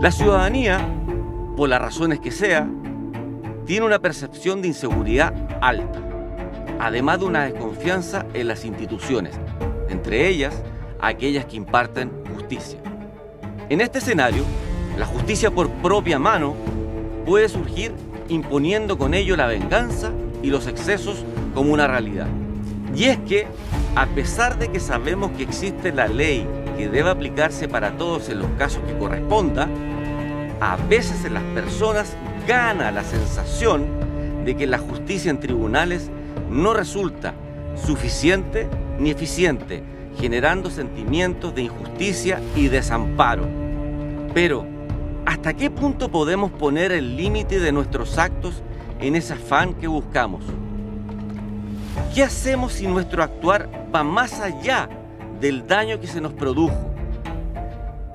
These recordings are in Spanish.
La ciudadanía, por las razones que sea, tiene una percepción de inseguridad alta, además de una desconfianza en las instituciones, entre ellas aquellas que imparten justicia. En este escenario, la justicia por propia mano puede surgir imponiendo con ello la venganza y los excesos como una realidad. Y es que, a pesar de que sabemos que existe la ley que debe aplicarse para todos en los casos que corresponda, a veces en las personas gana la sensación de que la justicia en tribunales no resulta suficiente ni eficiente, generando sentimientos de injusticia y desamparo. Pero, ¿hasta qué punto podemos poner el límite de nuestros actos en ese afán que buscamos? ¿Qué hacemos si nuestro actuar va más allá del daño que se nos produjo?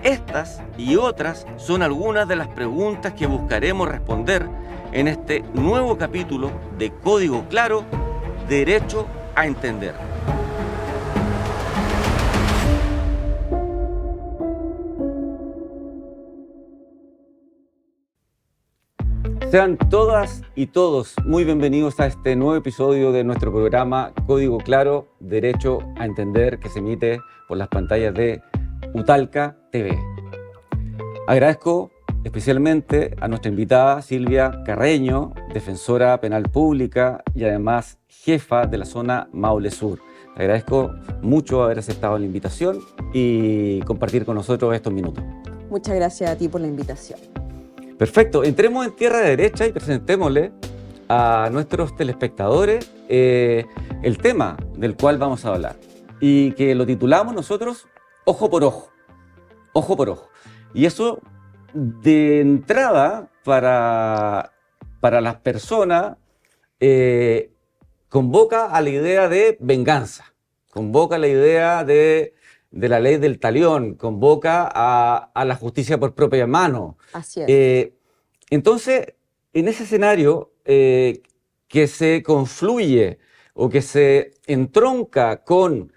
Estas y otras son algunas de las preguntas que buscaremos responder en este nuevo capítulo de Código Claro, Derecho a Entender. Sean todas y todos muy bienvenidos a este nuevo episodio de nuestro programa Código Claro, Derecho a Entender, que se emite por las pantallas de Utalca TV. Agradezco especialmente a nuestra invitada Silvia Carreño, defensora penal pública y además jefa de la zona Maule Sur. Te agradezco mucho haber aceptado la invitación y compartir con nosotros estos minutos. Muchas gracias a ti por la invitación. Perfecto, entremos en tierra derecha y presentémosle a nuestros telespectadores el tema del cual vamos a hablar y que lo titulamos nosotros Ojo por Ojo. Ojo por Ojo. Y eso de entrada para las personas convoca a la idea de venganza, convoca a la idea de la ley del talión, convoca a la justicia por propia mano. Así es. Entonces, en ese escenario que se confluye o que se entronca con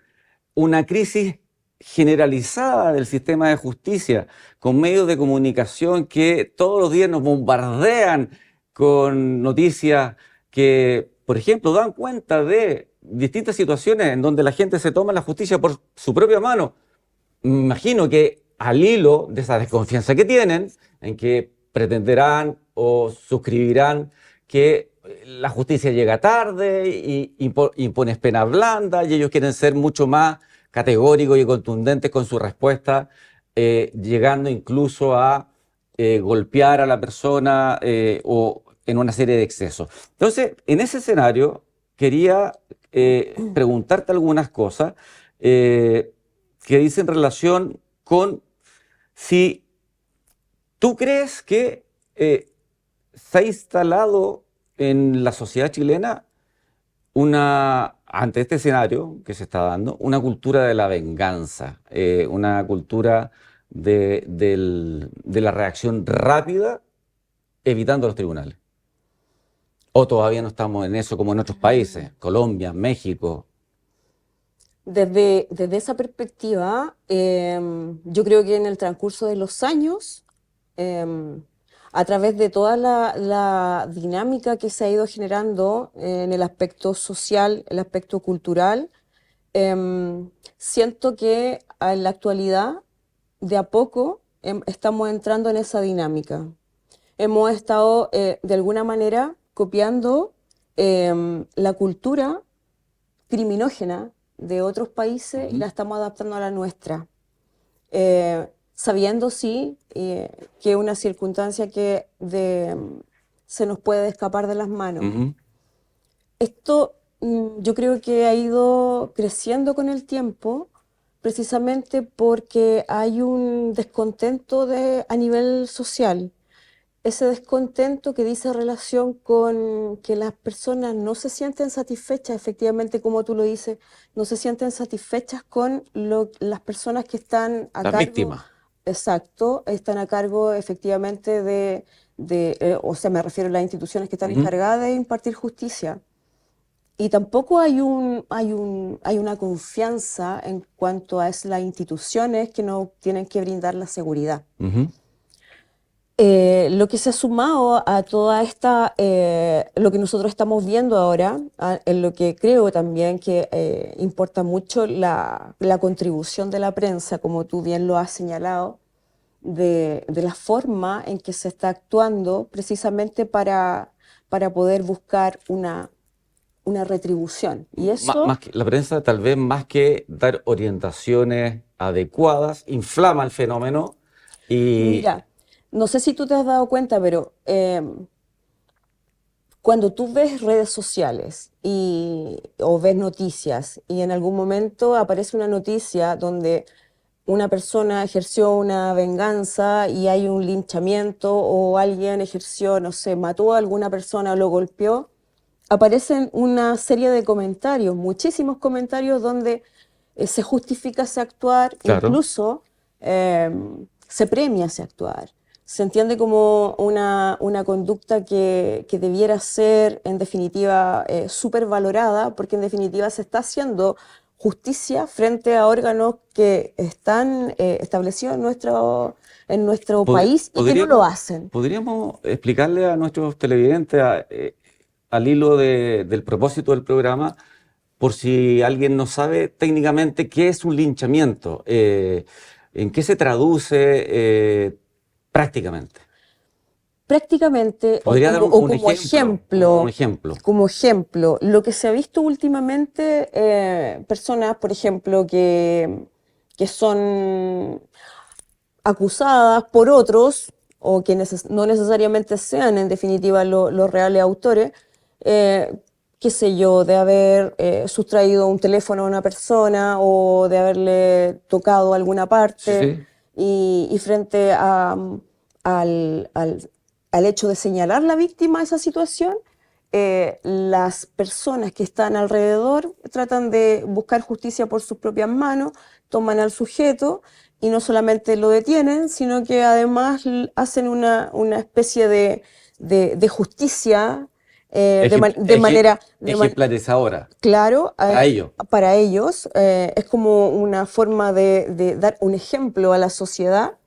una crisis generalizada del sistema de justicia, con medios de comunicación que todos los días nos bombardean con noticias que, por ejemplo, dan cuenta de distintas situaciones en donde la gente se toma la justicia por su propia mano. Me imagino que al hilo de esa desconfianza que tienen, en que pretenderán o suscribirán que la justicia llega tarde y impone penas blandas y ellos quieren ser mucho más categóricos y contundentes con su respuesta, llegando incluso a golpear a la persona o en una serie de excesos. Entonces, en ese escenario, quería preguntarte algunas cosas que dicen relación con si tú crees que se ha instalado en la sociedad chilena ante este escenario que se está dando, una cultura de la venganza, una cultura de la reacción rápida, evitando los tribunales. ¿O todavía no estamos en eso como en otros países, Colombia, México? Desde esa perspectiva, yo creo que en el transcurso de los años, a través de toda la dinámica que se ha ido generando en el aspecto social, el aspecto cultural, siento que en la actualidad, de a poco, estamos entrando en esa dinámica. Hemos estado, de alguna manera, copiando la cultura criminógena de otros países y la estamos adaptando a la nuestra. Sabiendo, sí, que es una circunstancia que se nos puede escapar de las manos. Esto yo creo que ha ido creciendo con el tiempo, precisamente porque hay un descontento a nivel social. Ese descontento que dice relación con que las personas no se sienten satisfechas, efectivamente, como tú lo dices, no se sienten satisfechas con las personas que están a cargo. Las víctimas. Exacto, están a cargo efectivamente o sea, me refiero a las instituciones que están encargadas de impartir justicia. Y tampoco hay una confianza en cuanto a las instituciones que nos tienen que brindar la seguridad. Lo que se ha sumado a toda esta, lo que nosotros estamos viendo ahora, en lo que creo también que importa mucho la contribución de la prensa, como tú bien lo has señalado, de la forma en que se está actuando precisamente para poder buscar una retribución. Y eso, Más que, la prensa tal vez más que dar orientaciones adecuadas, inflama el fenómeno y... mira, no sé si tú te has dado cuenta, pero cuando tú ves redes sociales o ves noticias y en algún momento aparece una noticia donde una persona ejerció una venganza y hay un linchamiento o alguien ejerció, no sé, mató a alguna persona o lo golpeó, aparecen una serie de comentarios, muchísimos comentarios donde se justifica ese actuar, Claro. incluso eh, se premia ese actuar. Se entiende como una conducta que debiera ser, en definitiva, súper valorada, porque en definitiva se está haciendo justicia frente a órganos que están establecidos en nuestro país y que no lo hacen. Podríamos explicarle a nuestros televidentes, al hilo del propósito del programa, por si alguien no sabe técnicamente qué es un linchamiento, en qué se traduce prácticamente. Prácticamente, ¿Podría dar o un ejemplo? Un ejemplo. como ejemplo, lo que se ha visto últimamente, personas, por ejemplo, que son acusadas por otros, o que no necesariamente sean en definitiva los reales autores, qué sé yo, de haber sustraído un teléfono a una persona o de haberle tocado alguna Sí, parte, sí. y frente al, al- al hecho de señalar la víctima de esa situación, las personas que están alrededor tratan de buscar justicia por sus propias manos, toman al sujeto y no solamente lo detienen, sino que además hacen una especie de justicia de Ejemplarizadora claro, para ello. para ellos. Es como una forma de dar un ejemplo a la sociedad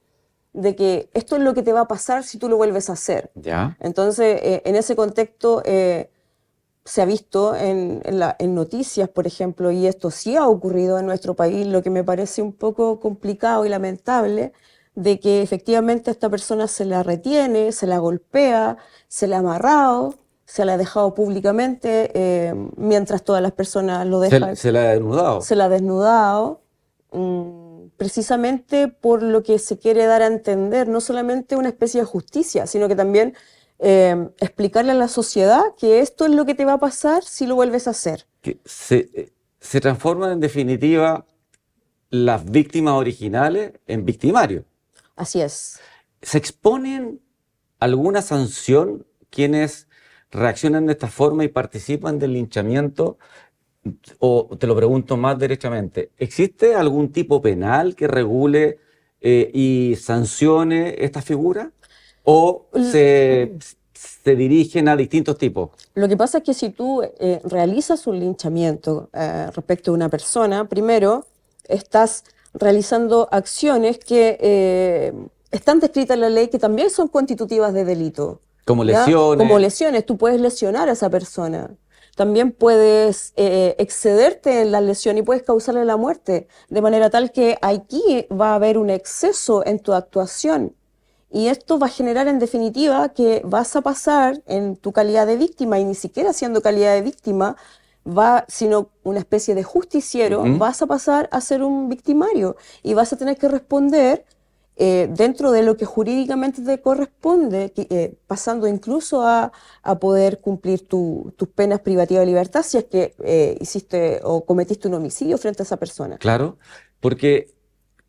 de que esto es lo que te va a pasar si tú lo vuelves a hacer. ¿Ya? Entonces, en ese contexto, se ha visto en noticias, por ejemplo, y esto sí ha ocurrido en nuestro país, lo que me parece un poco complicado y lamentable, de que efectivamente a esta persona se la retiene, se la golpea, se la ha amarrado, se la ha dejado públicamente, mientras todas las personas lo dejan, Se la ha desnudado. se la ha desnudado, precisamente por lo que se quiere dar a entender, no solamente una especie de justicia, sino que también explicarle a la sociedad que esto es lo que te va a pasar si lo vuelves a hacer. Que se transforman en definitiva las víctimas originales en victimarios. Así es. ¿Se exponen alguna sanción quienes reaccionan de esta forma y participan del linchamiento? O te lo pregunto más derechamente, ¿existe algún tipo penal que regule y sancione esta figura? ¿O se dirigen a distintos tipos? Lo que pasa es que si tú realizas un linchamiento respecto a una persona, primero estás realizando acciones que están descritas en la ley que también son constitutivas de delito. Como ¿Ya? lesiones. Como lesiones, tú puedes lesionar a esa persona. También puedes excederte en la lesión y puedes causarle la muerte, de manera tal que aquí va a haber un exceso en tu actuación. Y esto va a generar en definitiva que vas a pasar en tu calidad de víctima, y ni siquiera siendo calidad de víctima, sino una especie de justiciero, vas a pasar a ser un victimario y vas a tener que responder dentro de lo que jurídicamente te corresponde, pasando incluso a poder cumplir tus penas privativas de libertad si es que hiciste o cometiste un homicidio frente a esa persona. Claro, porque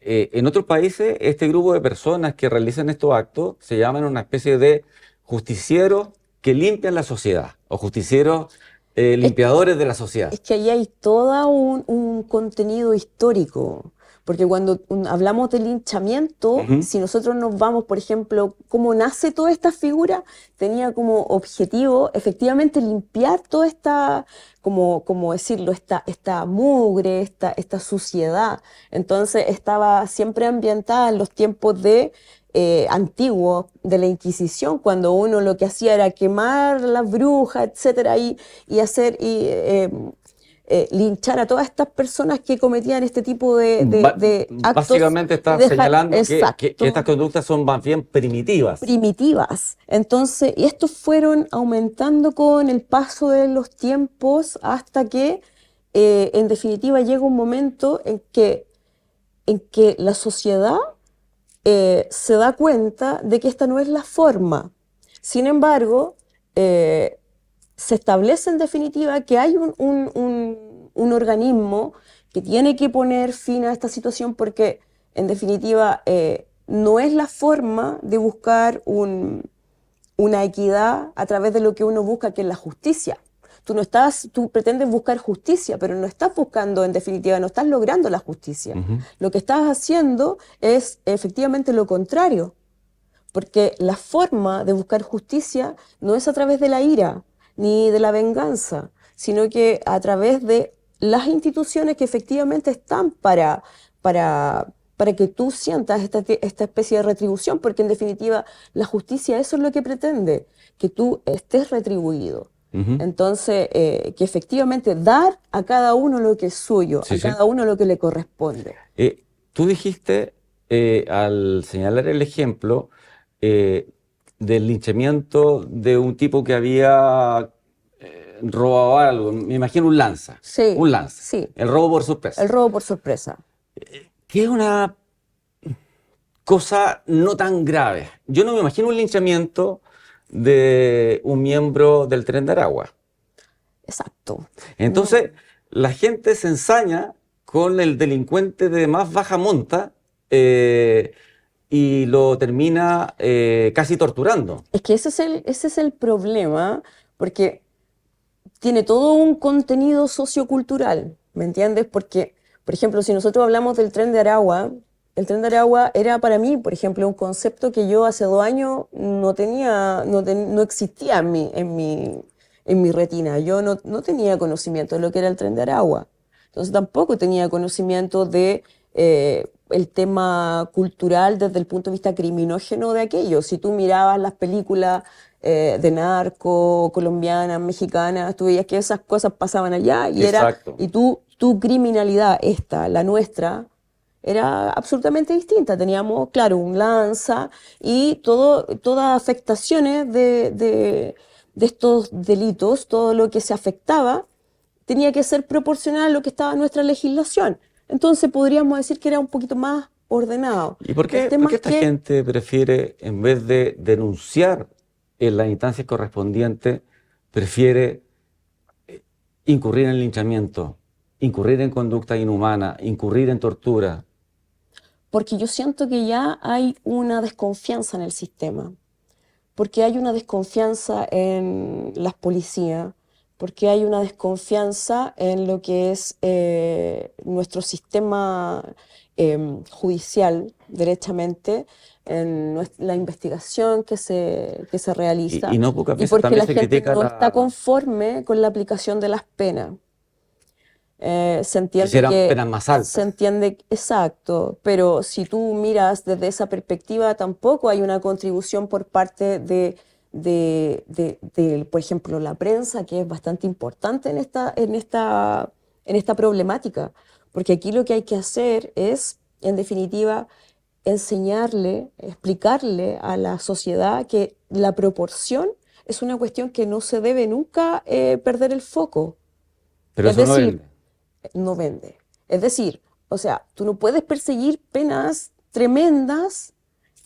en otros países este grupo de personas que realizan estos actos se llaman una especie de justicieros que limpian la sociedad o justicieros limpiadores de la sociedad. Es que ahí hay todo un contenido histórico, porque cuando hablamos de linchamiento, si nosotros nos vamos, por ejemplo, cómo nace toda esta figura, tenía como objetivo efectivamente limpiar toda esta, como decirlo, esta mugre, esta suciedad. Entonces estaba siempre ambientada en los tiempos de antiguos de la Inquisición, cuando uno lo que hacía era quemar las brujas, etcétera, y hacer linchar a todas estas personas que cometían este tipo de actos. Básicamente estás señalando que estas conductas son más bien primitivas. Primitivas. Entonces, y estos fueron aumentando con el paso de los tiempos hasta que, en definitiva, llega un momento en que la sociedad se da cuenta de que esta no es la forma. Sin embargo, se establece en definitiva que hay un organismo que tiene que poner fin a esta situación porque, en definitiva, no es la forma de buscar una equidad a través de lo que uno busca, que es la justicia. Tú pretendes buscar justicia, pero no estás buscando, en definitiva, no estás logrando la justicia. Lo que estás haciendo es efectivamente lo contrario, porque la forma de buscar justicia no es a través de la ira ni de la venganza, sino que a través de las instituciones que efectivamente están para que tú sientas esta especie de retribución, porque en definitiva la justicia eso es lo que pretende, que tú estés retribuido. Entonces, que efectivamente dar a cada uno lo que es suyo, a cada uno lo que le corresponde. Tú dijiste, al señalar el ejemplo del linchamiento de un tipo que había robado algo, me imagino un lanza. Sí, un lanza. Sí. El robo por sorpresa. El robo por sorpresa. Que es una cosa no tan grave. Yo no me imagino un linchamiento de un miembro del Tren de Aragua. Exacto. Entonces, la gente se ensaña con el delincuente de más baja monta y lo termina casi torturando. Es que ese es el problema, porque tiene todo un contenido sociocultural, ¿me entiendes? Porque, por ejemplo, si nosotros hablamos del Tren de Aragua, el Tren de Aragua era para mí, por ejemplo, un concepto que yo hace 2 años no existía en mi retina. Yo no tenía conocimiento de lo que era el Tren de Aragua. Entonces tampoco tenía conocimiento de el tema cultural desde el punto de vista criminógeno de aquello. Si tú mirabas las películas de narco, colombianas, mexicanas, tú veías que esas cosas pasaban allá y tu criminalidad, la nuestra, era absolutamente distinta. Teníamos, claro, un lanza y todas afectaciones de estos delitos, todo lo que se afectaba, tenía que ser proporcional a lo que estaba en nuestra legislación. Entonces podríamos decir que era un poquito más ordenado. ¿Y por qué esta gente prefiere, en vez de denunciar en las instancias correspondientes, prefiere incurrir en linchamiento, incurrir en conducta inhumana, incurrir en tortura? Porque yo siento que ya hay una desconfianza en el sistema, porque hay una desconfianza en las policías, porque hay una desconfianza en lo que es nuestro sistema judicial, derechamente, en la investigación que se realiza, y no pocas veces porque también la se gente critica no está conforme con la aplicación de las penas. Se entiende quisieran que penas más altas. Se entiende, exacto, pero si tú miras desde esa perspectiva, tampoco hay una contribución por parte de por ejemplo, la prensa, que es bastante importante en esta problemática, porque aquí lo que hay que hacer es, en definitiva, enseñarle, explicarle a la sociedad que la proporción es una cuestión que no se debe nunca perder el foco. Pero eso no vende. No vende. Es decir, o sea, tú no puedes perseguir penas tremendas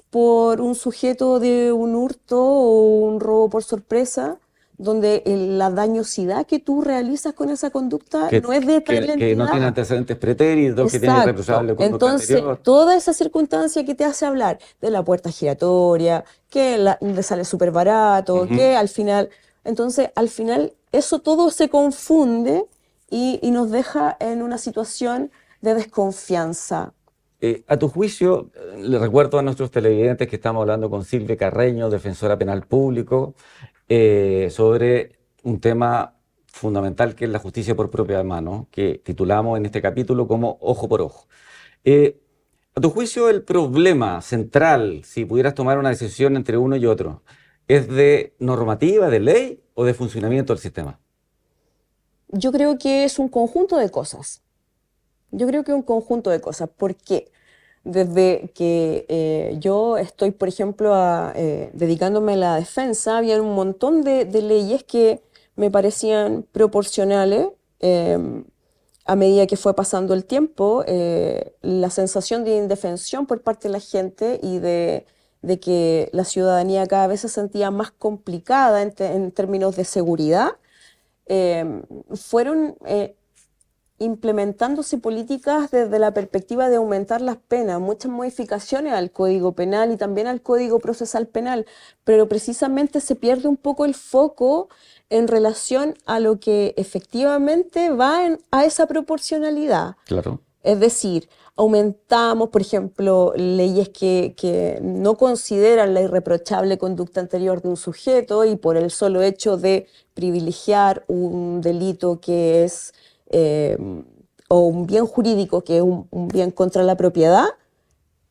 por un sujeto de un hurto o un robo por sorpresa, donde la dañosidad que tú realizas con esa conducta no es de tal entidad. Que no tiene antecedentes pretéritos, que tiene irreprochable conducta anterior. Entonces, toda esa circunstancia que te hace hablar de la puerta giratoria, que le sale súper barato, que al final... Entonces, al final, eso todo se confunde y nos deja en una situación de desconfianza. A tu juicio, le recuerdo a nuestros televidentes que estamos hablando con Silvia Carreño, defensora penal público, sobre un tema fundamental que es la justicia por propia mano, que titulamos en este capítulo como Ojo por Ojo. A tu juicio, el problema central, si pudieras tomar una decisión entre uno y otro, ¿es de normativa, de ley o de funcionamiento del sistema? Yo creo que es un conjunto de cosas. Yo creo que es un conjunto de cosas. ¿Por qué? Desde que yo estoy, por ejemplo, dedicándome a la defensa, había un montón de leyes que me parecían proporcionales. A medida que fue pasando el tiempo, la sensación de indefensión por parte de la gente y de que la ciudadanía cada vez se sentía más complicada en términos de seguridad, fueron implementándose políticas desde la perspectiva de aumentar las penas, muchas modificaciones al Código Penal y también al Código Procesal Penal, pero precisamente se pierde un poco el foco en relación a lo que efectivamente va a esa proporcionalidad. Claro. Es decir, aumentamos, por ejemplo, leyes que no consideran la irreprochable conducta anterior de un sujeto y por el solo hecho de privilegiar un delito que es, o un bien jurídico que es un bien contra la propiedad,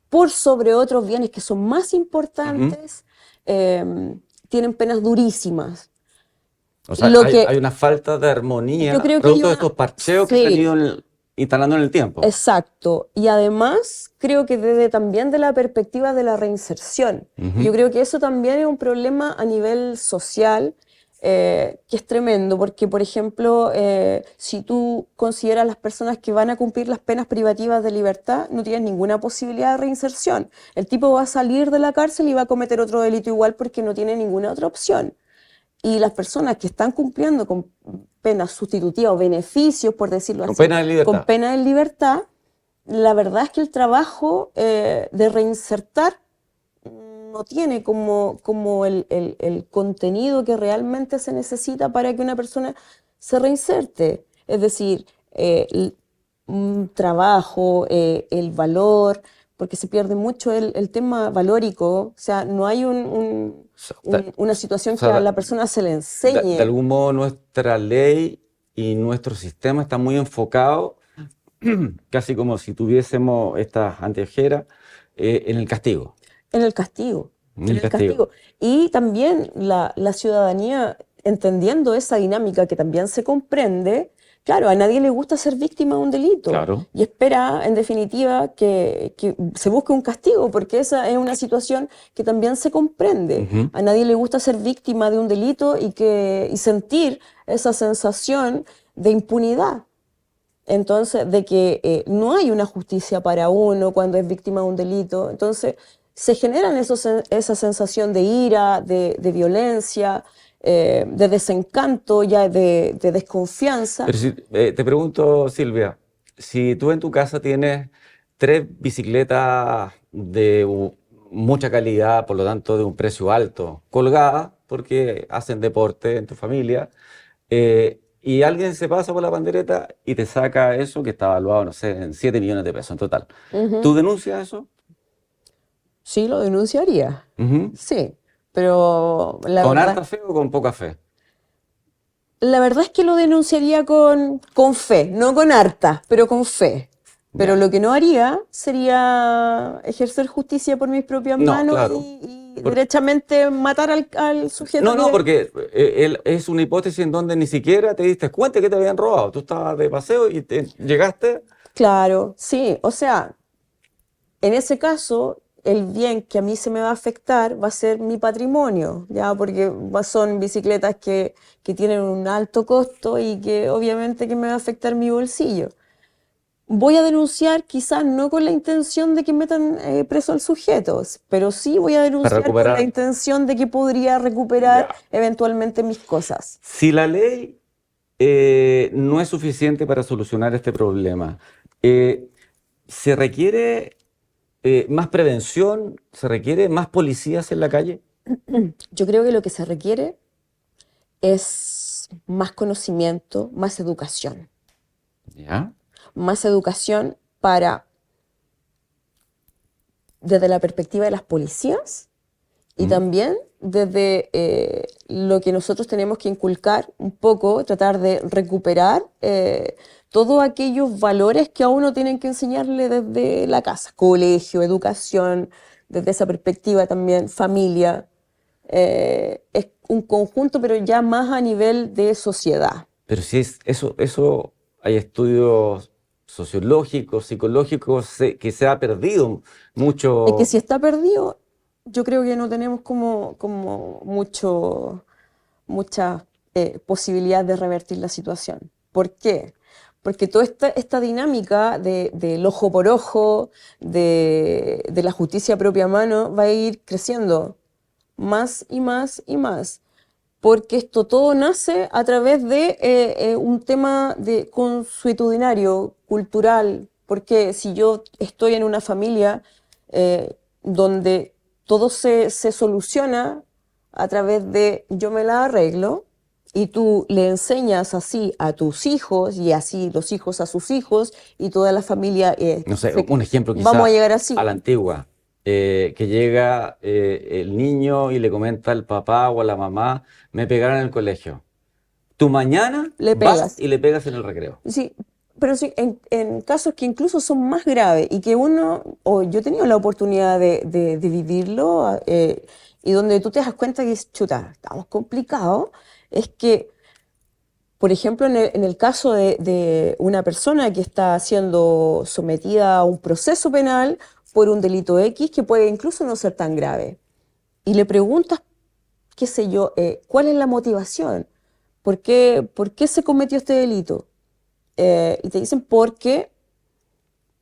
por sobre otros bienes que son más importantes, tienen penas durísimas. O sea, hay una falta de armonía producto de estos parcheos que se han ido instalando en el tiempo. Exacto. Y además creo que desde también de la perspectiva de la reinserción. Yo creo que eso también es un problema a nivel social que es tremendo, porque por ejemplo, si tú consideras las personas que van a cumplir las penas privativas de libertad, no tienes ninguna posibilidad de reinserción. El tipo va a salir de la cárcel y va a cometer otro delito igual porque no tiene ninguna otra opción. Y las personas que están cumpliendo con penas sustitutivas o beneficios, por decirlo así, con pena de libertad, la verdad es que el trabajo de reinsertar no tiene como el contenido que realmente se necesita para que una persona se reinserte. Es decir, un trabajo, el valor, porque se pierde mucho el tema valórico, o sea, no hay una situación que a la persona se le enseñe. De algún modo nuestra ley y nuestro sistema está muy enfocado, casi como si tuviésemos estas anteojeras, en el castigo. En el castigo. En el castigo. Y también la ciudadanía, entendiendo esa dinámica que también se comprende, claro, a nadie le gusta ser víctima de un delito. Claro. Y espera, en definitiva, que se busque un castigo, porque esa es una situación que también se comprende. A nadie le gusta ser víctima de un delito y sentir esa sensación de impunidad. Entonces, de que no hay una justicia para uno cuando es víctima de un delito. Entonces, se generan esa sensación de ira, de violencia, de desencanto, ya de desconfianza. Pero te pregunto, Silvia, si tú en tu casa tienes 3 bicicletas de mucha calidad, por lo tanto de un precio alto, colgadas, porque hacen deporte en tu familia, y alguien se pasa por la pandereta y te saca eso que está evaluado, no sé, en 7 millones de pesos en total, ¿tú denuncias eso? Sí, lo denunciaría. Sí, pero la ¿Con verdad, harta fe o con poca fe? la verdad es que lo denunciaría con fe, no con harta, pero con fe. Pero lo que no haría sería ejercer justicia por mis propias manos claro. y derechamente matar al sujeto. No, porque es una hipótesis en donde ni siquiera te diste cuenta que te habían robado. Tú estabas de paseo y llegaste. Claro, sí, o sea, en ese caso, el bien que a mí se me va a afectar va a ser mi patrimonio, ¿ya? Porque son bicicletas que tienen un alto costo y que obviamente que me va a afectar mi bolsillo. Voy a denunciar quizás no con la intención de que metan preso al sujeto, pero sí voy a denunciar con la intención de que podría recuperar eventualmente mis cosas. Si la ley no es suficiente para solucionar este problema, ¿se requiere más prevención? ¿Se requiere más policías en la calle? Yo creo que lo que se requiere es más conocimiento, más educación. ¿Ya? Más educación para, desde la perspectiva de las policías Y también desde lo que nosotros tenemos que inculcar un poco, tratar de recuperar todos aquellos valores que a uno tienen que enseñarle desde la casa, colegio, educación, desde esa perspectiva también, familia. Es un conjunto, pero ya más a nivel de sociedad. Pero si es eso hay estudios sociológicos, psicológicos, que se ha perdido mucho. Es que si está perdido, yo creo que no tenemos como mucha posibilidad de revertir la situación. ¿Por qué? Porque toda esta dinámica del ojo por ojo, de la justicia a propia mano, va a ir creciendo más y más y más. Porque esto todo nace a través de un tema consuetudinario, cultural. Porque si yo estoy en una familia donde todo se soluciona a través de yo me la arreglo, y tú le enseñas así a tus hijos y así los hijos a sus hijos y toda la familia... no sé, un ejemplo quizá vamos a llegar así. A la antigua, que llega el niño y le comenta al papá o a la mamá, me pegaron en el colegio. Tú mañana Le vas pegas. y le pegas en el recreo. Sí, pero sí, en casos que incluso son más graves y que uno, o yo he tenido la oportunidad de vivirlo, y donde tú te das cuenta que, chuta, estamos complicados, es que, por ejemplo, en el caso de una persona que está siendo sometida a un proceso penal por un delito X que puede incluso no ser tan grave, y le preguntas, qué sé yo, ¿cuál es la motivación? ¿Por qué se cometió este delito? Y te dicen, porque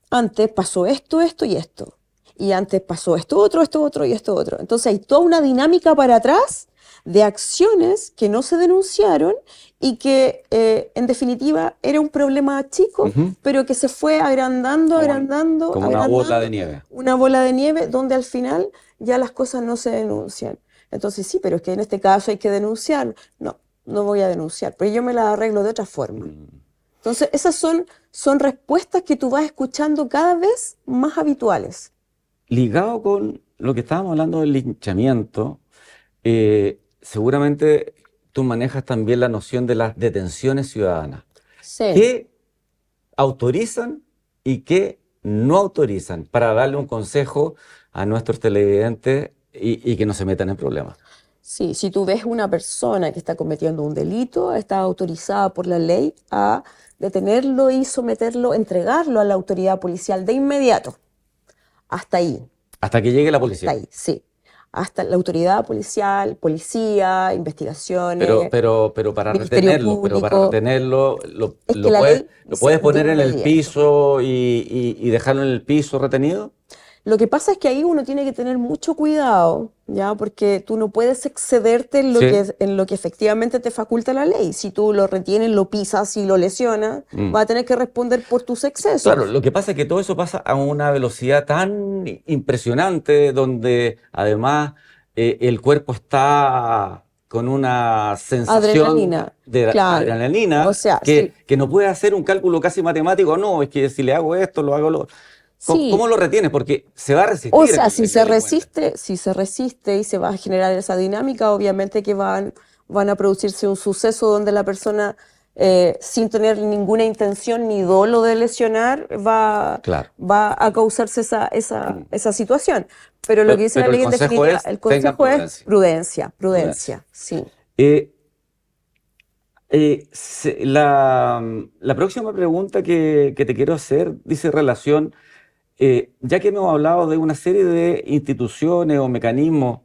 antes pasó esto, esto y esto. Y antes pasó esto otro y esto otro. Entonces hay toda una dinámica para atrás de acciones que no se denunciaron y que en definitiva era un problema chico, pero que se fue agrandando. Como una bola de nieve. Una bola de nieve donde al final ya las cosas no se denuncian. Entonces sí, pero es que en este caso hay que denunciar. No voy a denunciar, pero yo me la arreglo de otra forma. Entonces esas son respuestas que tú vas escuchando cada vez más habituales. Ligado con lo que estábamos hablando del linchamiento, seguramente tú manejas también la noción de las detenciones ciudadanas. Sí. ¿Qué autorizan y qué no autorizan? Para darle un consejo a nuestros televidentes y que no se metan en problemas. Sí, si tú ves una persona que está cometiendo un delito, está autorizada por la ley a detenerlo y someterlo, entregarlo a la autoridad policial de inmediato. Hasta ahí. Hasta que llegue la policía. Hasta ahí, sí. Hasta la autoridad policial, policía, investigaciones. Pero para retenerlo, lo puedes poner en el piso y dejarlo en el piso retenido. Lo que pasa es que ahí uno tiene que tener mucho cuidado, ¿ya? Porque tú no puedes excederte en lo que efectivamente te faculta la ley. Si tú lo retienes, lo pisas y lo lesionas, vas a tener que responder por tus excesos. Claro, lo que pasa es que todo eso pasa a una velocidad tan impresionante, donde además el cuerpo está con una sensación de adrenalina, o sea, que no puede hacer un cálculo casi matemático. No, es que si le hago esto, lo hago lo... ¿Cómo lo retienes? Porque se va a resistir. O sea, si se resiste y se va a generar esa dinámica, obviamente que van a producirse un suceso donde la persona, sin tener ninguna intención ni dolo de lesionar, va a causarse esa situación. Pero lo que dice la ley en definitiva, el consejo es prudencia, sí. La próxima pregunta que te quiero hacer dice relación... ya que hemos hablado de una serie de instituciones o mecanismos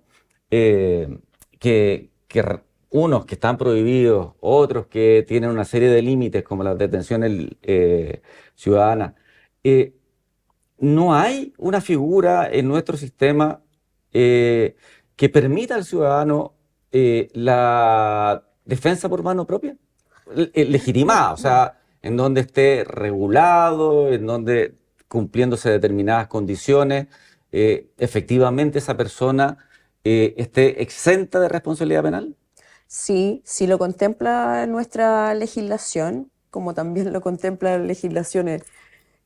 que unos que están prohibidos, otros que tienen una serie de límites como las detenciones ciudadanas, no hay una figura en nuestro sistema que permita al ciudadano la defensa por mano propia, legitimada, o sea, en donde esté regulado, en donde cumpliéndose determinadas condiciones, efectivamente esa persona esté exenta de responsabilidad penal? Sí, sí lo contempla nuestra legislación, como también lo contempla las legislaciones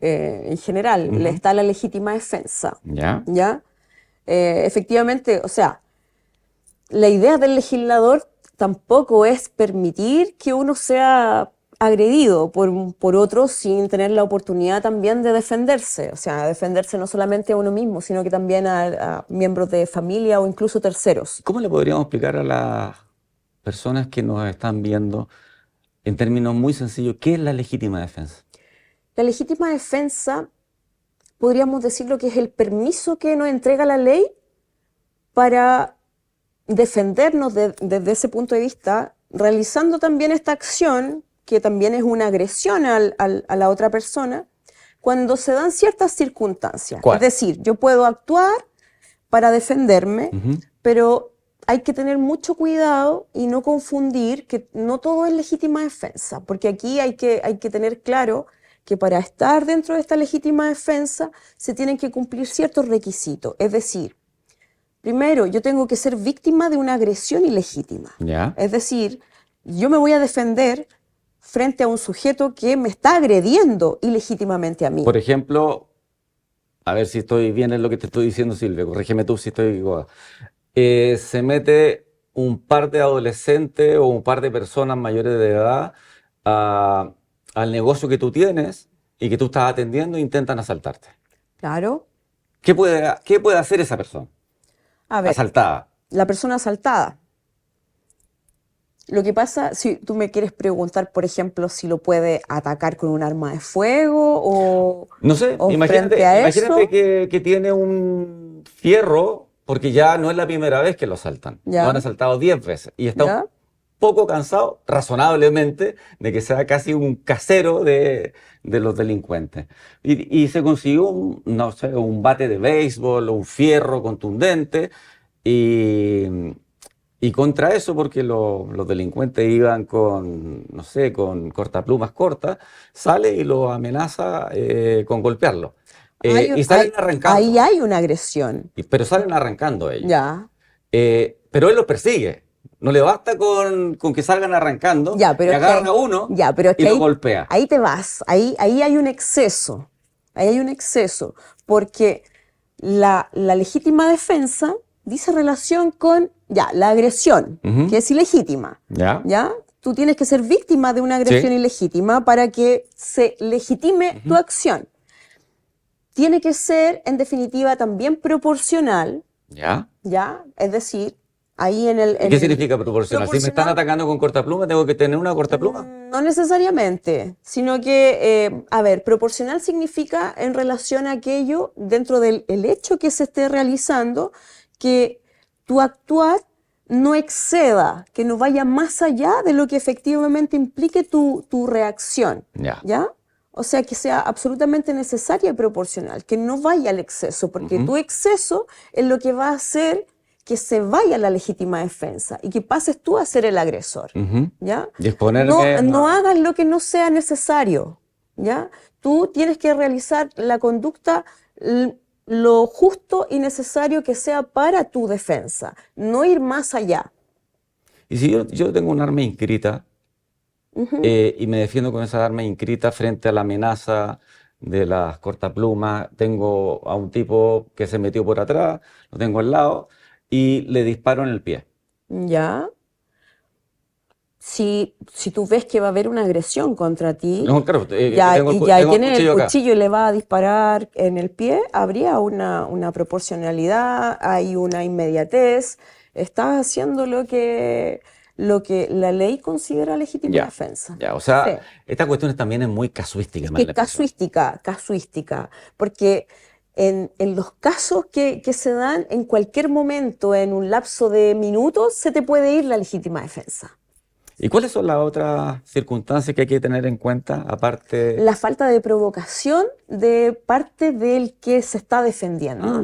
en general. Está la legítima defensa. ¿Ya? Efectivamente, o sea, la idea del legislador tampoco es permitir que uno sea agredido por otros sin tener la oportunidad también de defenderse. O sea, defenderse no solamente a uno mismo, sino que también a miembros de familia o incluso terceros. ¿Cómo le podríamos explicar a las personas que nos están viendo, en términos muy sencillos, qué es la legítima defensa? La legítima defensa, podríamos decirlo que es el permiso que nos entrega la ley para defendernos desde ese punto de vista, realizando también esta acción, que también es una agresión a la otra persona, cuando se dan ciertas circunstancias. ¿Cuál? Es decir, yo puedo actuar para defenderme, pero hay que tener mucho cuidado y no confundir que no todo es legítima defensa, porque aquí hay que tener claro que para estar dentro de esta legítima defensa se tienen que cumplir ciertos requisitos. Es decir, primero, yo tengo que ser víctima de una agresión ilegítima. ¿Ya? Es decir, yo me voy a defender frente a un sujeto que me está agrediendo ilegítimamente a mí. Por ejemplo, a ver si estoy bien en lo que te estoy diciendo, Silvia, corrígeme tú si estoy equivocado. Se mete un par de adolescentes o un par de personas mayores de edad al negocio que tú tienes y que tú estás atendiendo e intentan asaltarte. Claro. ¿Qué puede hacer esa persona A ver, asaltada? la persona asaltada. Lo que pasa, si tú me quieres preguntar, por ejemplo, si lo puede atacar con un arma de fuego o, No sé, o imagínate, frente a imagínate eso. que tiene un fierro, porque ya no es la primera vez que lo asaltan. Ya. Lo han asaltado 10 veces y está ¿Ya? un poco cansado, razonablemente, de que sea casi un casero de los delincuentes. Y se consiguió no sé, un bate de béisbol o un fierro contundente y contra eso, porque los delincuentes iban con, no sé, con cortaplumas cortas, sale y lo amenaza con golpearlo. Y salen arrancando. Ahí hay una agresión. Pero salen arrancando ellos. Ya. Pero él los persigue. No le basta con que salgan arrancando, Ya, pero y es que agarra a uno ya, pero es y que lo ahí, golpea. ahí te vas, ahí hay un exceso, ahí hay un exceso, porque la legítima defensa dice relación con, ya, la agresión, que es ilegítima, ¿Ya? ¿ya? Tú tienes que ser víctima de una agresión Sí. ilegítima para que se legitime tu acción. Tiene que ser, en definitiva, también proporcional, ¿Ya? ¿ya? Es decir, ahí en el... ¿Y qué significa proporcional? Si me están proporcional- atacando con cortapluma, ¿tengo que tener una cortapluma? No necesariamente, sino que, a ver, proporcional significa en relación a aquello dentro del el hecho que se esté realizando, que tu actuar no exceda, que no vaya más allá de lo que efectivamente implique tu reacción, Ya. ¿ya? O sea, que sea absolutamente necesaria y proporcional, que no vaya al exceso, porque tu exceso es lo que va a hacer que se vaya la legítima defensa y que pases tú a ser el agresor, ¿ya? Disponerme... No hagas lo que no sea necesario, ¿ya? Tú tienes que realizar la conducta lo justo y necesario que sea para tu defensa, no ir más allá. Y si yo tengo un arma inscrita y me defiendo con esa arma inscrita frente a la amenaza de las cortaplumas, tengo a un tipo que se metió por atrás, lo tengo al lado y le disparo en el pie. ¿Ya? Si tú ves que va a haber una agresión contra ti, No, claro, ya, tengo y ya tengo tiene el acá. cuchillo y le va a disparar en el pie, habría una proporcionalidad, hay una inmediatez, estás haciendo lo que la ley considera legítima Ya, defensa. ya, o sea, Sí. esta cuestión también es muy casuística. me da Que la impresión. casuística, porque en los casos que se dan en cualquier momento, en un lapso de minutos, se te puede ir la legítima defensa. ¿Y cuáles son las otras circunstancias que hay que tener en cuenta, aparte? La falta de provocación de parte del que se está defendiendo.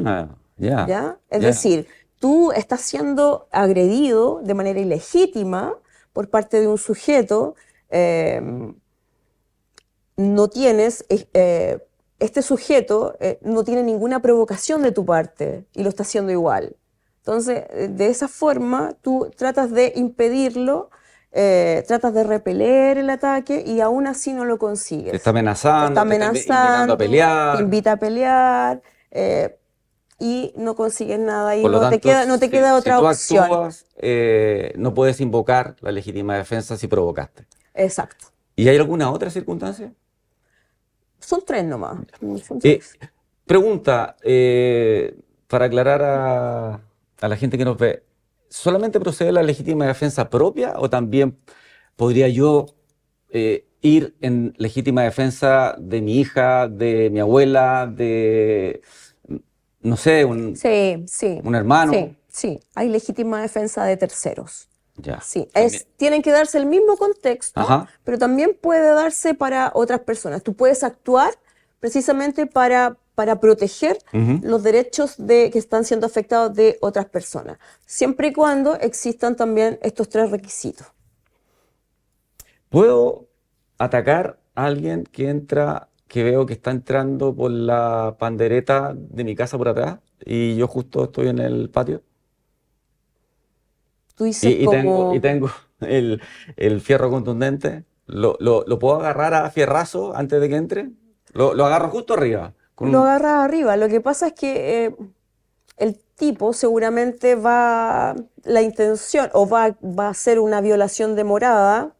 Ya. ¿Ya? Es ya. decir, tú estás siendo agredido de manera ilegítima por parte de un sujeto, no tienes, este sujeto no tiene ninguna provocación de tu parte y lo está haciendo igual. Entonces, de esa forma, tú tratas de impedirlo, tratas de repeler el ataque y aún así no lo consigues. Te está amenazando, Te está te está invitando a pelear. te invita a pelear. y no consigues nada y Por lo no te tanto, queda otra si tú opción. actúas, no puedes invocar la legítima defensa si provocaste. Exacto. ¿Y hay alguna otra circunstancia? Son 3 nomás. Son 3. Pregunta, para aclarar a la gente que nos ve, ¿solamente procede la legítima defensa propia o también podría yo ir en legítima defensa de mi hija, de mi abuela, de, no sé, Sí. un hermano? Sí. Hay legítima defensa de terceros. Ya. Sí, También. tienen que darse el mismo contexto, Ajá. pero también puede darse para otras personas. Tú puedes actuar precisamente para proteger Ujú. los derechos que están siendo afectados de otras personas, siempre y cuando existan también estos 3 requisitos. ¿Puedo atacar a alguien que veo que está entrando por la pandereta de mi casa por atrás y yo justo estoy en el patio? Tú dices Y tengo el fierro contundente. ¿Lo puedo agarrar a fierrazo antes de que entre? Lo agarro justo arriba. lo agarras arriba. Lo que pasa es que el tipo seguramente la intención o va a hacer una violación de morada,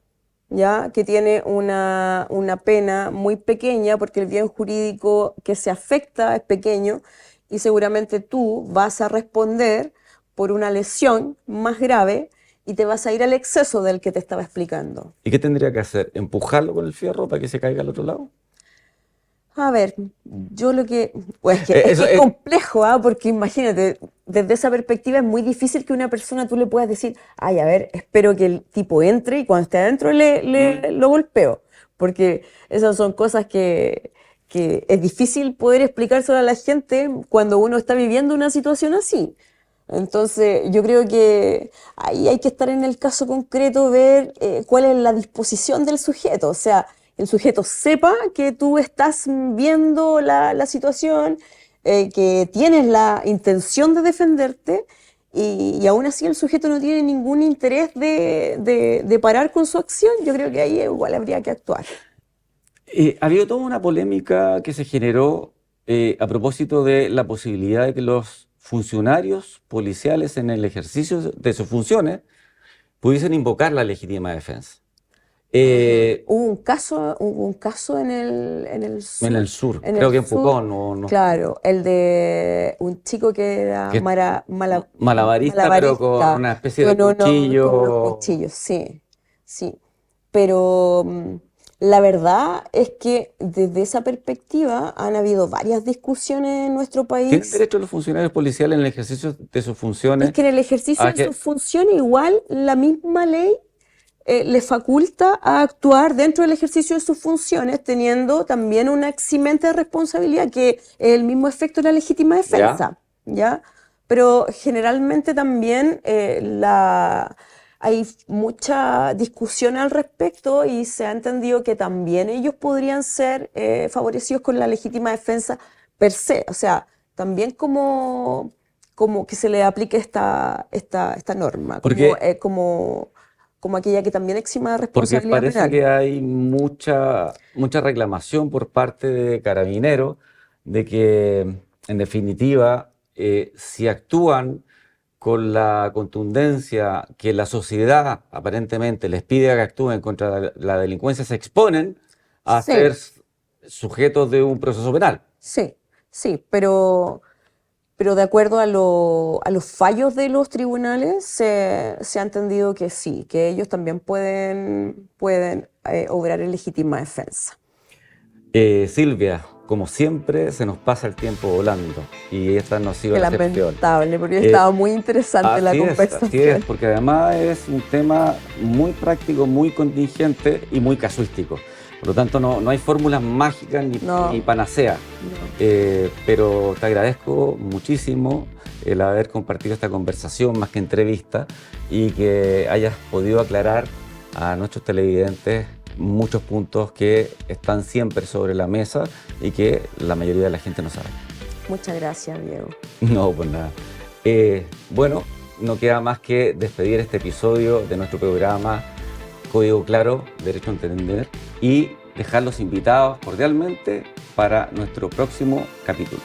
¿ya? Que tiene una pena muy pequeña porque el bien jurídico que se afecta es pequeño y seguramente tú vas a responder por una lesión más grave y te vas a ir al exceso del que te estaba explicando. ¿Y qué tendría que hacer? ¿Empujarlo con el fierro para que se caiga al otro lado? A ver, yo pues es que es complejo, porque imagínate, desde esa perspectiva es muy difícil que una persona tú le puedas decir, ay, a ver, espero que el tipo entre y cuando esté adentro lo golpeo, porque esas son cosas que es difícil poder explicárselo a la gente cuando uno está viviendo una situación así. Entonces, yo creo que ahí hay que estar en el caso concreto, ver cuál es la disposición del sujeto, o sea, el sujeto sepa que tú estás viendo la situación, que tienes la intención de defenderte y aún así el sujeto no tiene ningún interés de parar con su acción, yo creo que ahí igual habría que actuar. Ha habido toda una polémica que se generó a propósito de la posibilidad de que los funcionarios policiales en el ejercicio de sus funciones pudiesen invocar la legítima defensa. Hubo un caso en el sur. En el sur, En creo el que en sur, Pucón. No, claro, el de un chico que era que malabarista, pero con malabarista, una especie de con unos cuchillo. cuchillos, sí. Pero la verdad es que desde esa perspectiva han habido varias discusiones en nuestro ¿Tienen país. derecho los funcionarios policiales en el ejercicio de sus funciones? Es que en el ejercicio a de que- sus funciones igual la misma ley le faculta a actuar dentro del ejercicio de sus funciones, teniendo también una eximente de responsabilidad, que es el mismo efecto de la legítima defensa, ¿ya? Pero generalmente también hay mucha discusión al respecto y se ha entendido que también ellos podrían ser favorecidos con la legítima defensa per se, o sea, también como que se le aplique esta norma, Porque- como aquella que también exima de Porque responsabilidad parece penal. que hay mucha reclamación por parte de Carabineros de que, en definitiva, si actúan con la contundencia que la sociedad aparentemente les pide que actúen contra la delincuencia, se exponen a Sí. ser sujetos de un proceso penal. Sí, pero de acuerdo a los fallos de los tribunales se ha entendido que sí, que ellos también pueden obrar en legítima defensa. Silvia, como siempre, se nos pasa el tiempo volando y esta no ha sido Qué la excepción. lamentable, porque estaba muy interesante la Así conversación. es, porque además es un tema muy práctico, muy contingente y muy casuístico. Por lo tanto, no hay fórmulas mágicas ni panacea. Pero te agradezco muchísimo el haber compartido esta conversación más que entrevista y que hayas podido aclarar a nuestros televidentes muchos puntos que están siempre sobre la mesa y que la mayoría de la gente no sabe. Muchas gracias, Diego. No, pues nada. Bueno, no queda más que despedir este episodio de nuestro programa Código Claro, Derecho a Entender, y dejarlos invitados cordialmente para nuestro próximo capítulo.